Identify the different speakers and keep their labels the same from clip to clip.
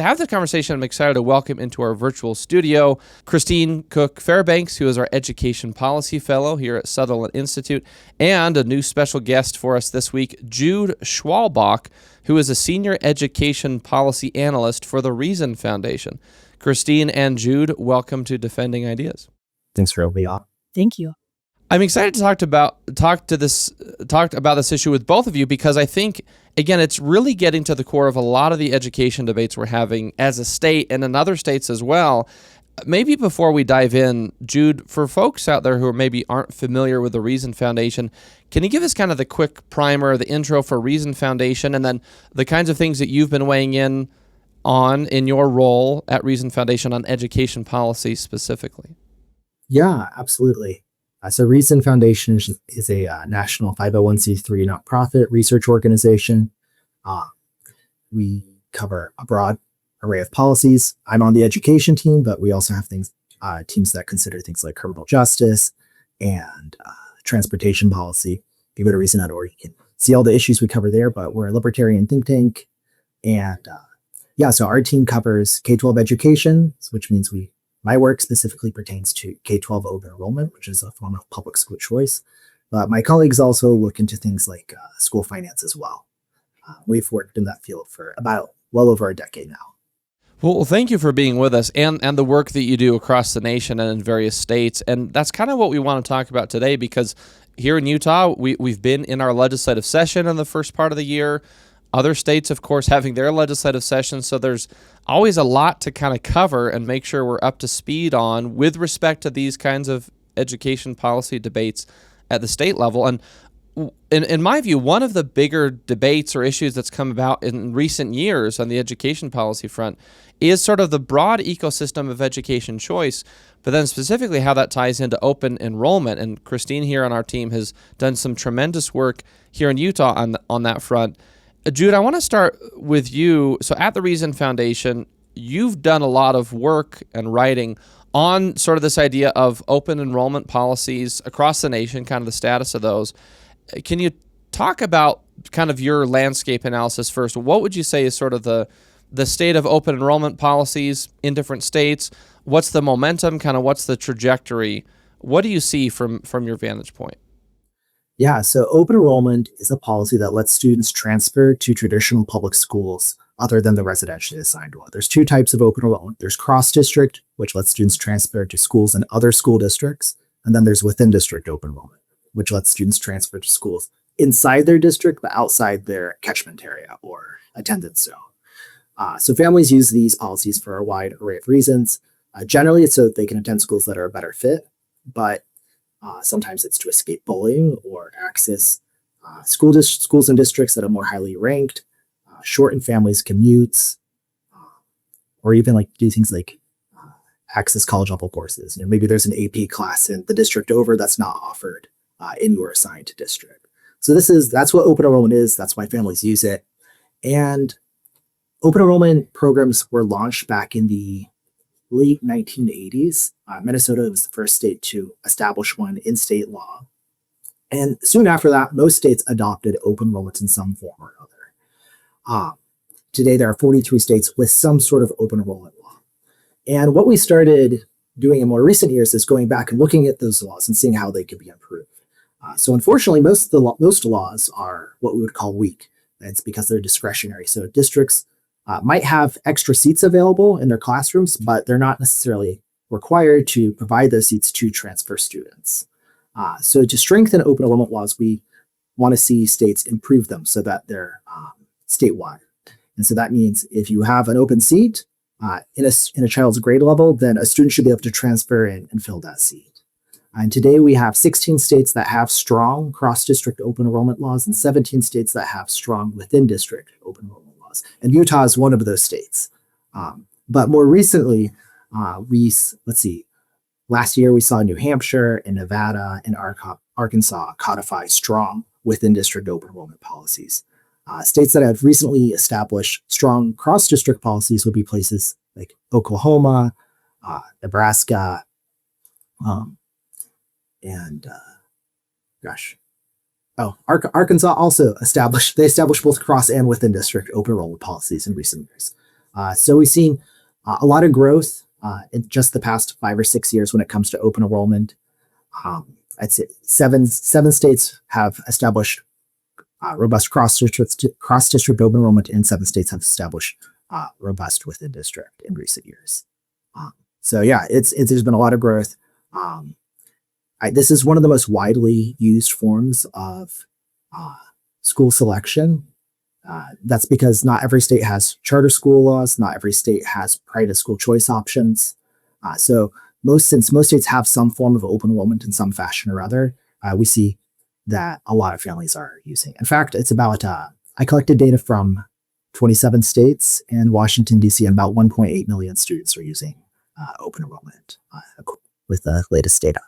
Speaker 1: to have this conversation, I'm excited to welcome into our virtual studio Christine Cook Fairbanks, who is our Education Policy Fellow here at Sutherland Institute, and a new special guest for us this week, Jude Schwalbach, who is a Senior Education Policy Analyst for the Reason Foundation. Christine and Jude, welcome to Defending Ideas.
Speaker 2: Thanks for having me on.
Speaker 3: Thank you.
Speaker 1: I'm excited to talk about this issue with both of you because I think, again, it's really getting to the core of a lot of the education debates we're having as a state and in other states as well. Maybe before we dive in, Jude, for folks out there who maybe aren't familiar with the Reason Foundation, can you give us kind of the quick primer, the intro for Reason Foundation, and then the kinds of things that you've been weighing in on in your role at Reason Foundation on education policy specifically?
Speaker 2: Yeah, absolutely. So Reason Foundation is a national 501c3 nonprofit research organization. We cover a broad array of policies. I'm on the education team, but we also have teams that consider things like criminal justice and transportation policy. If you go to reason.org, you can see all the issues we cover there, but we're a libertarian think tank. And so our team covers K-12 education, which means my work specifically pertains to K-12 open enrollment, which is a form of public school choice. But my colleagues also look into things like school finance as well. We've worked in that field for about well over a decade now.
Speaker 1: Well, thank you for being with us and the work that you do across the nation and in various states. And that's kind of what we want to talk about today because here in Utah, we've been in our legislative session in the first part of the year. Other states, of course, having their legislative sessions. So there's always a lot to kind of cover and make sure we're up to speed on with respect to these kinds of education policy debates at the state level. And in my view, one of the bigger debates or issues that's come about in recent years on the education policy front is sort of the broad ecosystem of education choice, but then specifically how that ties into open enrollment. And Christine here on our team has done some tremendous work here in Utah on that front. Jude, I want to start with you. So at the Reason Foundation, you've done a lot of work and writing on sort of this idea of open enrollment policies across the nation, kind of the status of those. Can you talk about kind of your landscape analysis first? What would you say is sort of the state of open enrollment policies in different states? What's the momentum? Kind of what's the trajectory? What do you see from your vantage point?
Speaker 2: Yeah, so open enrollment is a policy that lets students transfer to traditional public schools other than the residentially assigned one. There's two types of open enrollment. There's cross-district, which lets students transfer to schools in other school districts. And then there's within-district open enrollment, which lets students transfer to schools inside their district, but outside their catchment area or attendance zone. So families use these policies for a wide array of reasons. Generally, it's so that they can attend schools that are a better fit, but sometimes it's to escape bullying or access schools and districts that are more highly ranked, shorten families' commutes, or even like do things like access college level courses. Maybe there's an AP class in the district over that's not offered in your assigned district. So that's what open enrollment is. That's why families use it. And open enrollment programs were launched back in the late 1980s. Minnesota was the first state to establish one in state law. And soon after that, most states adopted open enrollment in some form or other. Today, there are 43 states with some sort of open enrollment law. And what we started doing in more recent years is going back and looking at those laws and seeing how they could be improved. So unfortunately, most laws are what we would call weak. It's because they're discretionary. So districts might have extra seats available in their classrooms, but they're not necessarily required to provide those seats to transfer students. So to strengthen open enrollment laws, we want to see states improve them so that they're statewide. And so that means if you have an open seat in a child's grade level, then a student should be able to transfer and fill that seat. And today we have 16 states that have strong cross-district open enrollment laws and 17 states that have strong within-district open enrollment laws. And Utah is one of those states. But more recently, last year we saw New Hampshire and Nevada and Arkansas codify strong within-district open enrollment policies. States that have recently established strong cross-district policies would be places like Oklahoma, Nebraska, Arkansas also established both cross and within district open enrollment policies in recent years. So we've seen a lot of growth in just the past 5 or 6 years when it comes to open enrollment. I'd say seven states have established robust cross-district open enrollment, and 7 states have established robust within district in recent years. So yeah, there's been a lot of growth. This is one of the most widely used forms of school selection. That's because not every state has charter school laws. Not every state has private school choice options. So since most states have some form of open enrollment in some fashion or other, we see that a lot of families are using. In fact, it's about, I collected data from 27 states and Washington, D.C., and about 1.8 million students are using open enrollment with the latest data.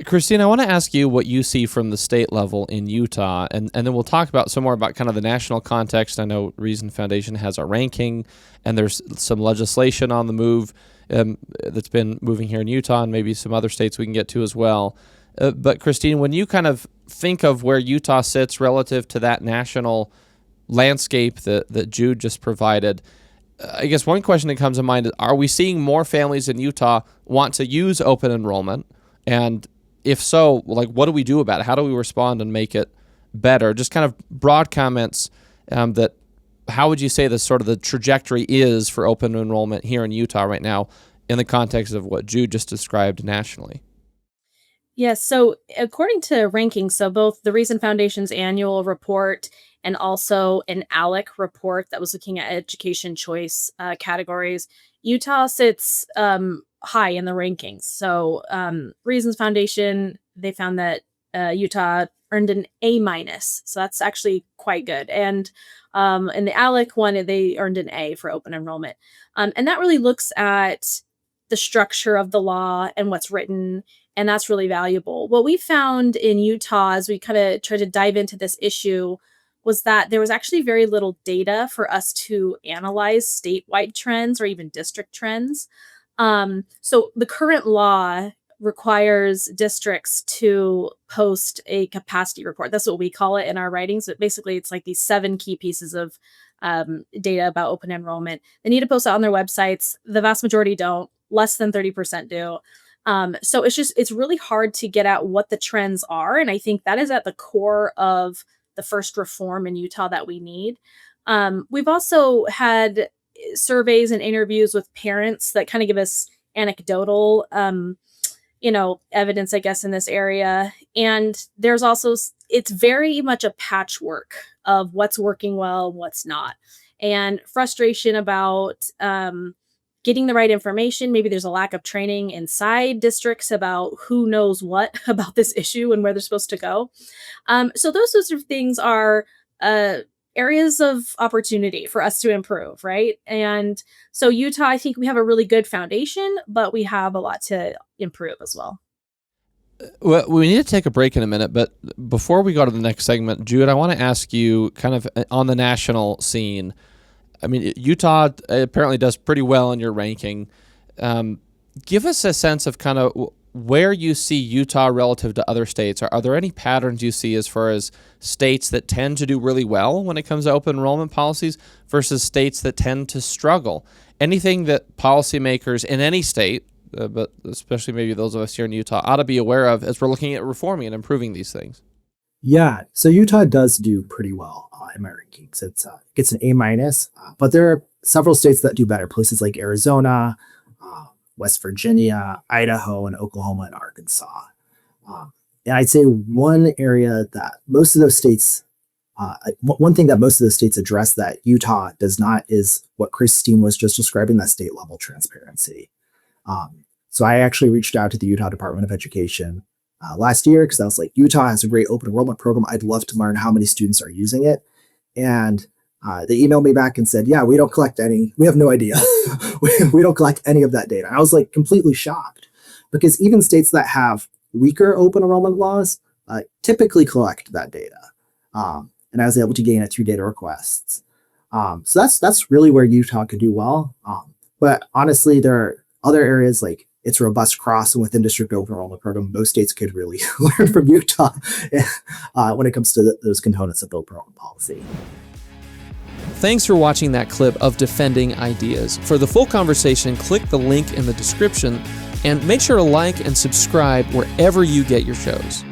Speaker 1: Christine, I want to ask you what you see from the state level in Utah, and then we'll talk about some more about kind of the national context. I know Reason Foundation has a ranking, and there's some legislation on the move that's been moving here in Utah, and maybe some other states we can get to as well. But Christine, when you kind of think of where Utah sits relative to that national landscape that Jude just provided, I guess one question that comes to mind is, are we seeing more families in Utah want to use open enrollment? And if so, like, what do we do about it? How do we respond and make it better? Just kind of broad comments that how would you say the sort of the trajectory is for open enrollment here in Utah right now in the context of what Jude just described nationally?
Speaker 3: Yes, so according to rankings, so both the Reason Foundation's annual report and also an ALEC report that was looking at education choice categories, Utah sits high in the rankings. So Reasons Foundation, they found that Utah earned an A minus, so that's actually quite good. And in the ALEC one, they earned an A for open enrollment, and that really looks at the structure of the law and what's written, and that's really valuable. What we found in Utah as we kind of tried to dive into this issue was that there was actually very little data for us to analyze statewide trends or even district trends. So the current law requires districts to post a capacity report. That's what we call it in our writings. But basically, it's like these 7 key pieces of data about open enrollment. They need to post it on their websites. The vast majority don't. Less than 30% do. So it's really hard to get at what the trends are. And I think that is at the core of the first reform in Utah that we need. We've also had surveys and interviews with parents that kind of give us anecdotal, evidence, I guess, in this area. And there's also, it's very much a patchwork of what's working well, what's not. And frustration about, getting the right information. Maybe there's a lack of training inside districts about who knows what about this issue and where they're supposed to go. So those sorts of things are areas of opportunity for us to improve, right? And so Utah, I think we have a really good foundation, but we have a lot to improve as well.
Speaker 1: Well, we need to take a break in a minute, but before we go to the next segment, Jude, I want to ask you kind of on the national scene. I mean, Utah apparently does pretty well in your ranking. Give us a sense of kind of where you see Utah relative to other states. Are there any patterns you see as far as states that tend to do really well when it comes to open enrollment policies versus states that tend to struggle? Anything that policymakers in any state, but especially maybe those of us here in Utah, ought to be aware of as we're looking at reforming and improving these things?
Speaker 2: Yeah, so Utah does do pretty well in my rankings. It gets an A minus, but there are several states that do better. Places like Arizona, West Virginia, Idaho, and Oklahoma and Arkansas. And I'd say one area that most of those states, one thing that most of those states address that Utah does not is what Christine was just describing, that state level transparency. So I actually reached out to the Utah Department of Education last year because I was like, Utah has a great open enrollment program. I'd love to learn how many students are using it. And they emailed me back and said, yeah, we don't collect any. We have no idea. we don't collect any of that data. I was like completely shocked because even states that have weaker open enrollment laws typically collect that data. And I was able to gain it through data requests. So that's really where Utah could do well. But honestly, there are other areas like its robust cross and within district open enrollment program. Most states could really learn from Utah when it comes to those components of open enrollment policy.
Speaker 1: Thanks for watching that clip of Defending Ideas. For the full conversation, click the link in the description and make sure to like and subscribe wherever you get your shows.